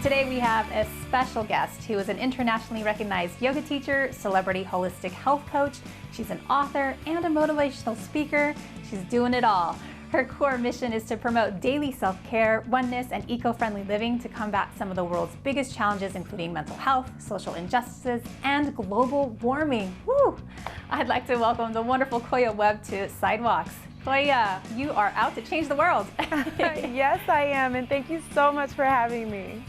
Today we have a special guest who is an internationally recognized yoga teacher, celebrity holistic health coach. She's an author and a motivational speaker. She's doing it all. Her core mission is to promote daily self-care, oneness, and eco-friendly living to combat some of the world's biggest challenges, including mental health, social injustices, and global warming. Woo! I'd like to welcome the wonderful Koya Webb to Sidewalks. Koya, you are out to change the world. Yes, I am, and thank you so much for having me.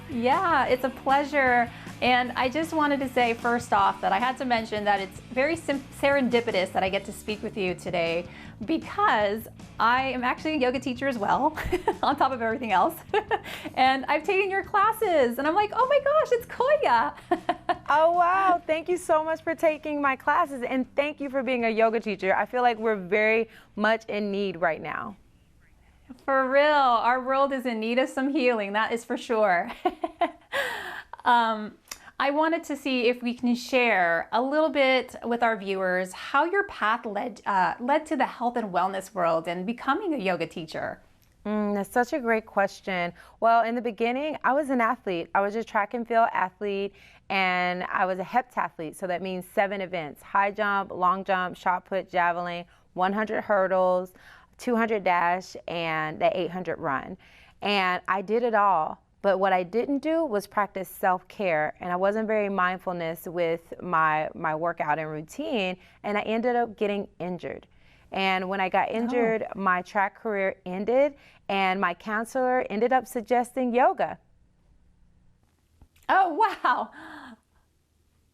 Yeah, it's a pleasure. And I just wanted to say first off that I had to mention that it's very serendipitous that I get to speak with you today because I am actually a yoga teacher as well, on top of everything else. And I've taken your classes and I'm like, oh my gosh, it's Koya. Oh wow, thank you so much for taking my classes and thank you for being a yoga teacher. I feel like we're very much in need right now. For real, our world is in need of some healing, that is for sure. I wanted to see if we can share a little bit with our viewers how your path led to the health and wellness world and becoming a yoga teacher. That's such a great question. Well, in the beginning, I was an athlete. I was a track and field athlete, and I was a heptathlete. So that means 7 events: high jump, long jump, shot put, javelin, 100 hurdles, 200 dash, and the 800 run. And I did it all. But what I didn't do was practice self-care, and I wasn't very mindfulness with my workout and routine, and I ended up getting injured. And when I got injured, my track career ended, and my counselor ended up suggesting yoga. Oh, wow.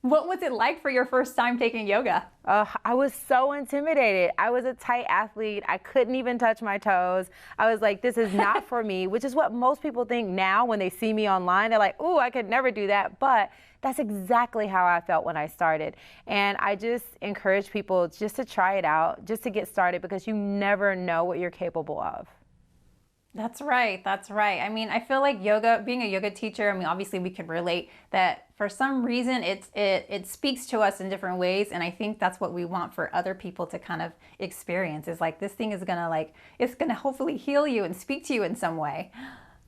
What was it like for your first time taking yoga? I was so intimidated. I was a tight athlete. I couldn't even touch my toes. I was like, this is not for me, which is what most people think now when they see me online. They're like, ooh, I could never do that. But that's exactly how I felt when I started. And I just encourage people just to try it out, just to get started, because you never know what you're capable of. That's right. That's right. I mean, I feel like yoga, being a yoga teacher, I mean, obviously we can relate that for some reason it speaks to us in different ways. And I think that's what we want for other people to kind of experience is like, this thing is gonna it's gonna hopefully heal you and speak to you in some way.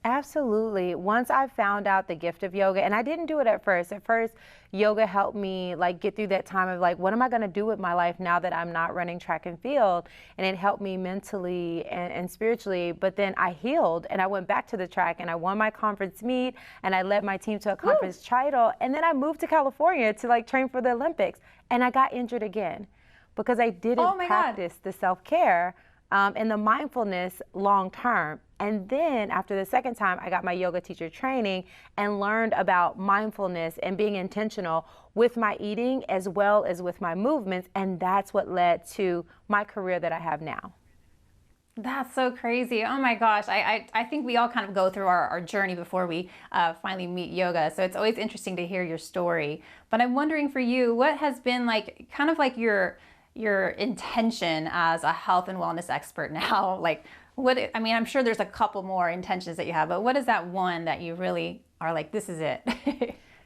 Absolutely. Once I found out the gift of yoga, and I didn't do it at first. At first, yoga helped me get through that time of what am I going to do with my life now that I'm not running track and field? And it helped me mentally and spiritually. But then I healed and I went back to the track and I won my conference meet and I led my team to a conference title. And then I moved to California to train for the Olympics. And I got injured again because I didn't practice the self-care and the mindfulness long term. And then after the second time, I got my yoga teacher training and learned about mindfulness and being intentional with my eating as well as with my movements. And that's what led to my career that I have now. That's so crazy. Oh my gosh. I think we all kind of go through our journey before we finally meet yoga. So it's always interesting to hear your story. But I'm wondering for you, what has been your intention as a health and wellness expert now? I mean, I'm sure there's a couple more intentions that you have, but what is that one that you really are like, this is it?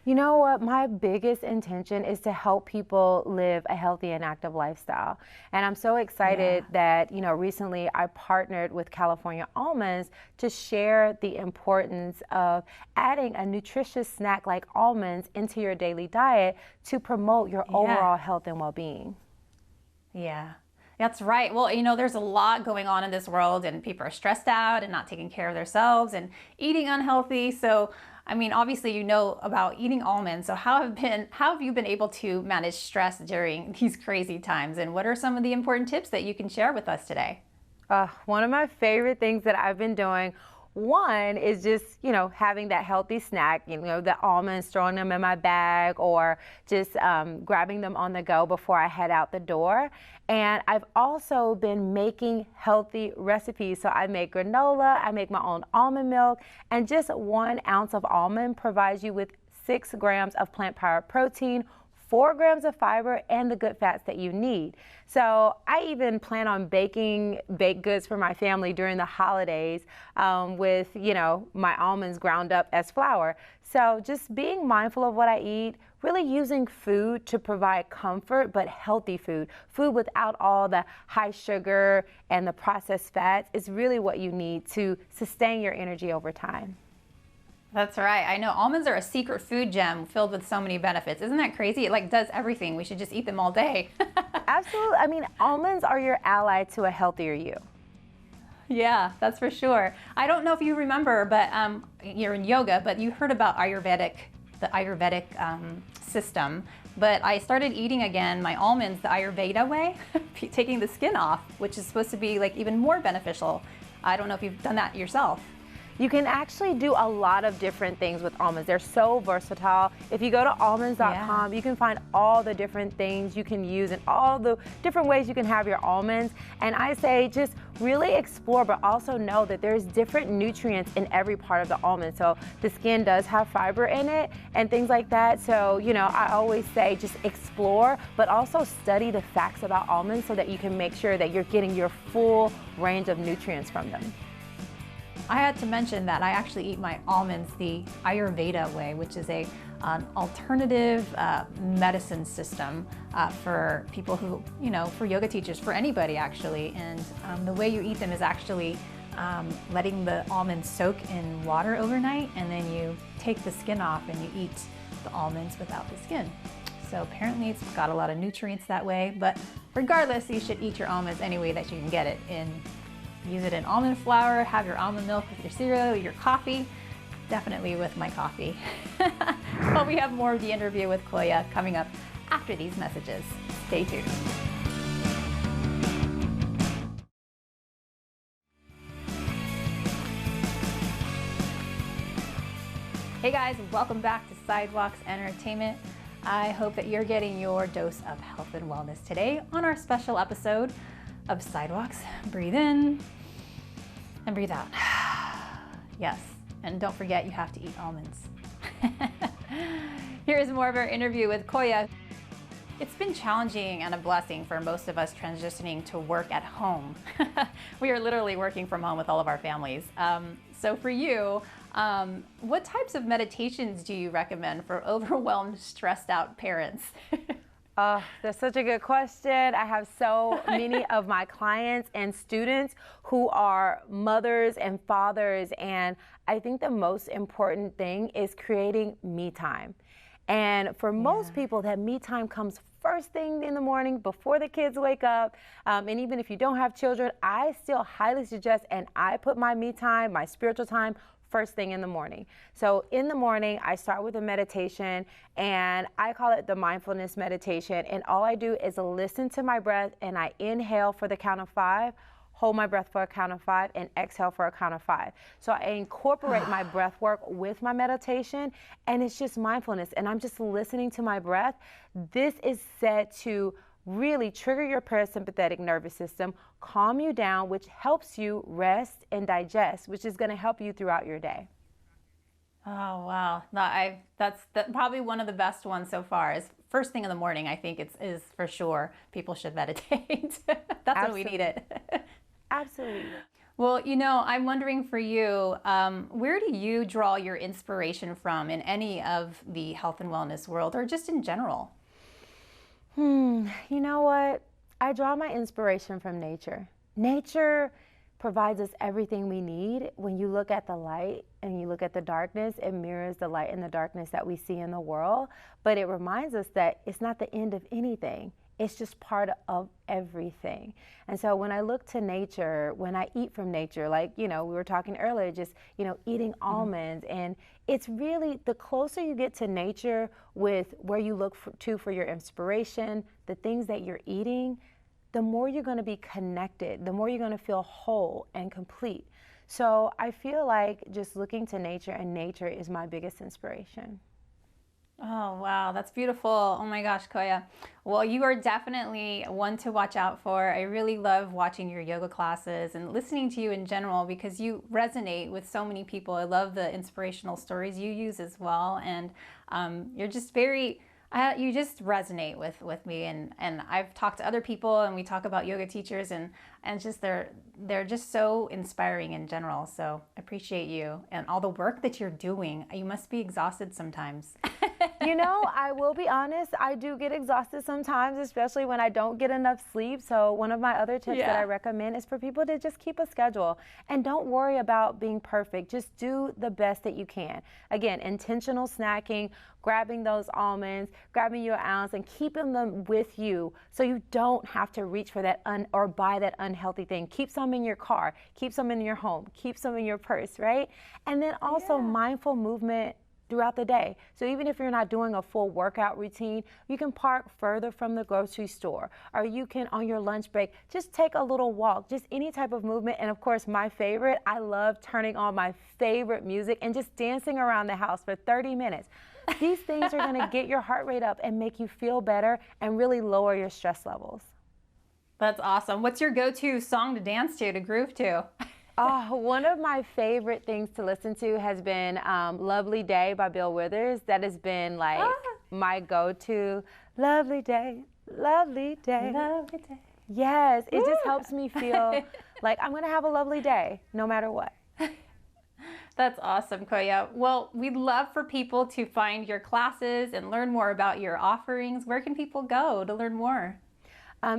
You know what? My biggest intention is to help people live a healthy and active lifestyle. And I'm so excited that, recently I partnered with California Almonds to share the importance of adding a nutritious snack like almonds into your daily diet to promote your overall health and well-being. Yeah, that's right. Well, there's a lot going on in this world and people are stressed out and not taking care of themselves and eating unhealthy. So, I mean, obviously, about eating almonds. So how have you been able to manage stress during these crazy times? And what are some of the important tips that you can share with us today? One of my favorite things that I've been doing, one is just, having that healthy snack, the almonds, throwing them in my bag or just grabbing them on the go before I head out the door. And I've also been making healthy recipes. So I make granola, I make my own almond milk, and just 1 ounce of almond provides you with 6 grams of plant-powered protein, 4 grams of fiber, and the good fats that you need. So I even plan on baking baked goods for my family during the holidays with, my almonds ground up as flour. So just being mindful of what I eat, really using food to provide comfort, but healthy food. Food without all the high sugar and the processed fats is really what you need to sustain your energy over time. That's right. I know almonds are a secret food gem filled with so many benefits. Isn't that crazy? It like does everything. We should just eat them all day. Absolutely. I mean, almonds are your ally to a healthier you. Yeah, that's for sure. I don't know if you remember, but you're in yoga, but you heard about the Ayurvedic system. But I started eating again my almonds the Ayurveda way, taking the skin off, which is supposed to be like even more beneficial. I don't know if you've done that yourself. You can actually do a lot of different things with almonds. They're so versatile. If you go to almonds.com, you can find all the different things you can use and all the different ways you can have your almonds. And I say just really explore, but also know that there's different nutrients in every part of the almond. So the skin does have fiber in it and things like that. So, you know, I always say just explore, but also study the facts about almonds so that you can make sure that you're getting your full range of nutrients from them. I had to mention that I actually eat my almonds the Ayurveda way, which is an alternative medicine system for people who, you know, for yoga teachers, for anybody actually. And the way you eat them is actually letting the almonds soak in water overnight, and then you take the skin off and you eat the almonds without the skin. So apparently it's got a lot of nutrients that way, but regardless, you should eat your almonds any way that you can get it in. Use it in almond flour, have your almond milk with your cereal, your coffee, definitely with my coffee. But we have more of the interview with Koya coming up after these messages. Stay tuned. Hey guys, welcome back to Sidewalks Entertainment. I hope that you're getting your dose of health and wellness today on our special episode of Sidewalks. Breathe in and breathe out. Yes, and don't forget you have to eat almonds. Here's more of our interview with Koya. It's been challenging and a blessing for most of us transitioning to work at home. We are literally working from home with all of our families. So for you, what types of meditations do you recommend for overwhelmed, stressed out parents? That's such a good question. I have so many of my clients and students who are mothers and fathers, and I think the most important thing is creating me time. And for most people, that me time comes first thing in the morning before the kids wake up. And even if you don't have children, I still highly suggest, and I put my me time, my spiritual time, first thing in the morning. So in the morning, I start with a meditation, and I call it the mindfulness meditation. And all I do is listen to my breath, and I inhale for the count of 5, hold my breath for a count of 5, and exhale for a count of 5. So I incorporate my breath work with my meditation, and it's just mindfulness, and I'm just listening to my breath. This is said to really trigger your parasympathetic nervous system, calm you down, which helps you rest and digest, which is going to help you throughout your day. Oh, wow. No, that's probably one of the best ones so far. Is first thing in the morning. I think is for sure people should meditate. That's when we need it. Absolutely. Well, you know, I'm wondering for you, where do you draw your inspiration from in any of the health and wellness world, or just in general? You know what? I draw my inspiration from nature. Nature provides us everything we need. When you look at the light and you look at the darkness, it mirrors the light and the darkness that we see in the world. But it reminds us that it's not the end of anything. It's just part of everything. And so when I look to nature, when I eat from nature, like, you know, we were talking earlier, just, you know, eating almonds, and it's really the closer you get to nature with where you look for your inspiration, the things that you're eating, the more you're going to be connected, the more you're going to feel whole and complete. So I feel like just looking to nature, and nature is my biggest inspiration. Oh, wow. That's beautiful. Oh my gosh, Koya. Well, you are definitely one to watch out for. I really love watching your yoga classes and listening to you in general because you resonate with so many people. I love the inspirational stories you use as well. And you're just very, you just resonate with me. And I've talked to other people, and we talk about yoga teachers, and just they're just so inspiring in general. So I appreciate you and all the work that you're doing. You must be exhausted sometimes. You know, I will be honest, I do get exhausted sometimes, especially when I don't get enough sleep. So one of my other tips that I recommend is for people to just keep a schedule and don't worry about being perfect. Just do the best that you can. Again, intentional snacking, grabbing those almonds, grabbing your ounce and keeping them with you so you don't have to reach for that or buy that unhealthy thing. Keep some in your car, keep some in your home, keep some in your purse, right? And then also mindful movement throughout the day. So even if you're not doing a full workout routine, you can park further from the grocery store, or you can, on your lunch break, just take a little walk, just any type of movement. And of course, my favorite, I love turning on my favorite music and just dancing around the house for 30 minutes. These things are gonna get your heart rate up and make you feel better and really lower your stress levels. That's awesome. What's your go-to song to dance to groove to? Oh, one of my favorite things to listen to has been Lovely Day by Bill Withers. That has been like my go-to. Lovely day, lovely day. Lovely day. Yes, it just helps me feel like I'm gonna have a lovely day no matter what. That's awesome, Koya. Well, we'd love for people to find your classes and learn more about your offerings. Where can people go to learn more?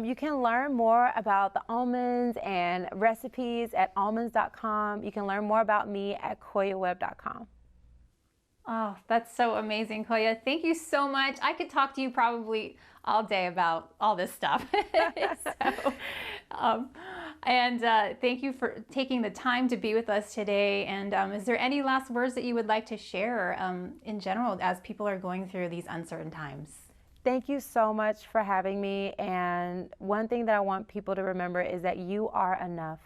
You can learn more about the almonds and recipes at almonds.com. You can learn more about me at koyawebb.com. Oh, that's so amazing, Koya. Thank you so much. I could talk to you probably all day about all this stuff. Thank you for taking the time to be with us today. And is there any last words that you would like to share in general as people are going through these uncertain times? Thank you so much for having me. And one thing that I want people to remember is that you are enough.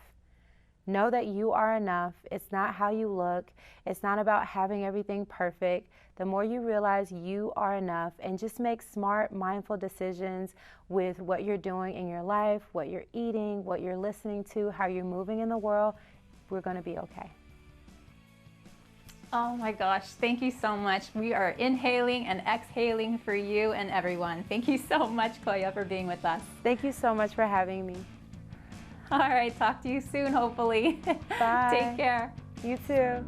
Know that you are enough. It's not how you look. It's not about having everything perfect. The more you realize you are enough and just make smart, mindful decisions with what you're doing in your life, what you're eating, what you're listening to, how you're moving in the world, we're going to be okay. Oh my gosh, thank you so much. We are inhaling and exhaling for you and everyone. Thank you so much, Koya, for being with us. Thank you so much for having me. All right, talk to you soon, hopefully. Bye. Take care. You too.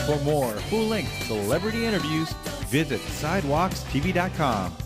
For more full-length celebrity interviews, visit sidewalkstv.com.